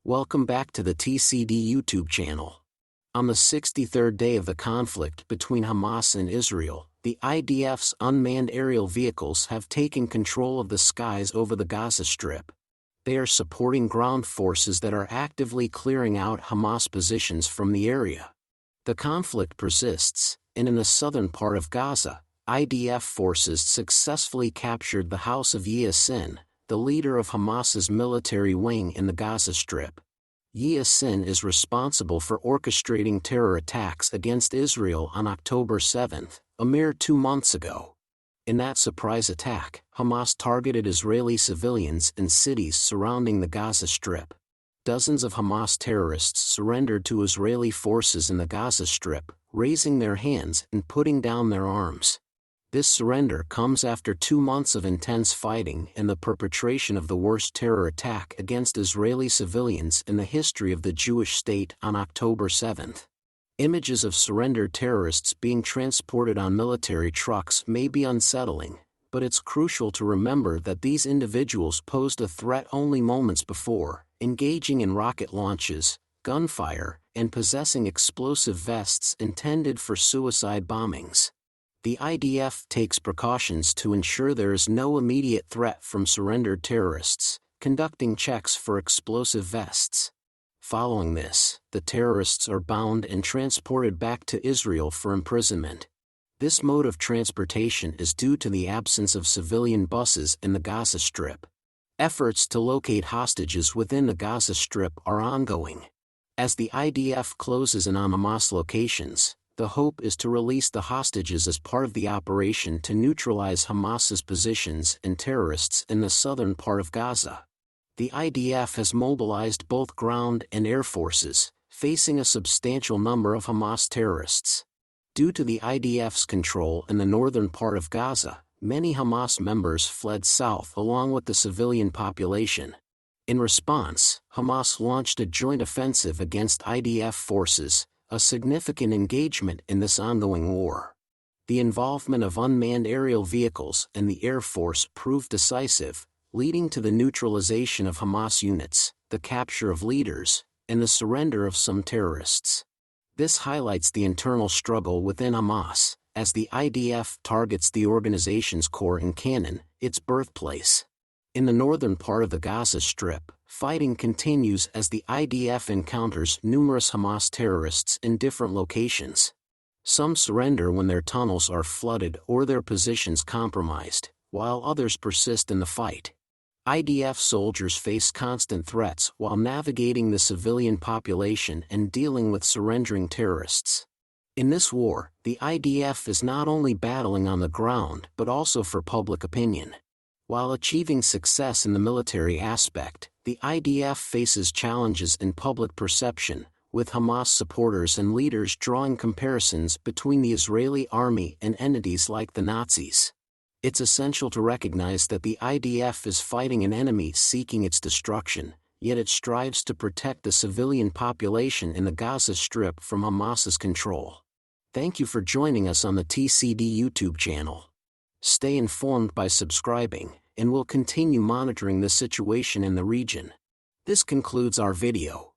Welcome back to the TCD YouTube channel. On the 63rd day of the conflict between Hamas and Israel, the IDF's unmanned aerial vehicles have taken control of the skies over the Gaza Strip. They are supporting ground forces that are actively clearing out Hamas positions from the area. The conflict persists, and in the southern part of Gaza, IDF forces successfully captured the house of Yassin, the leader of Hamas's military wing in the Gaza Strip. Yassin is responsible for orchestrating terror attacks against Israel on October 7, a mere 2 months ago. In that surprise attack, Hamas targeted Israeli civilians in cities surrounding the Gaza Strip. Dozens of Hamas terrorists surrendered to Israeli forces in the Gaza Strip, raising their hands and putting down their arms. This surrender comes after 2 months of intense fighting and the perpetration of the worst terror attack against Israeli civilians in the history of the Jewish state on October 7. Images of surrendered terrorists being transported on military trucks may be unsettling, but it's crucial to remember that these individuals posed a threat only moments before, engaging in rocket launches, gunfire, and possessing explosive vests intended for suicide bombings. The IDF takes precautions to ensure there is no immediate threat from surrendered terrorists, conducting checks for explosive vests. Following this, the terrorists are bound and transported back to Israel for imprisonment. This mode of transportation is due to the absence of civilian buses in the Gaza Strip. Efforts to locate hostages within the Gaza Strip are ongoing. As the IDF closes in on Hamas locations, the hope is to release the hostages as part of the operation to neutralize Hamas's positions and terrorists in the southern part of Gaza. The IDF has mobilized both ground and air forces, facing a substantial number of Hamas terrorists. Due to the IDF's control in the northern part of Gaza, many Hamas members fled south along with the civilian population. In response, Hamas launched a joint offensive against IDF forces, a significant engagement in this ongoing war. The involvement of unmanned aerial vehicles and the Air Force proved decisive, leading to the neutralization of Hamas units, the capture of leaders, and the surrender of some terrorists. This highlights the internal struggle within Hamas, as the IDF targets the organization's core in Canaan, its birthplace. In the northern part of the Gaza Strip, fighting continues as the IDF encounters numerous Hamas terrorists in different locations. Some surrender when their tunnels are flooded or their positions compromised, while others persist in the fight. IDF soldiers face constant threats while navigating the civilian population and dealing with surrendering terrorists. In this war, the IDF is not only battling on the ground but also for public opinion. While achieving success in the military aspect, the IDF faces challenges in public perception, with Hamas supporters and leaders drawing comparisons between the Israeli army and entities like the Nazis. It's essential to recognize that the IDF is fighting an enemy seeking its destruction, yet it strives to protect the civilian population in the Gaza Strip from Hamas's control. Thank you for joining us on the TCD YouTube channel. Stay informed by subscribing, and we'll continue monitoring the situation in the region. This concludes our video.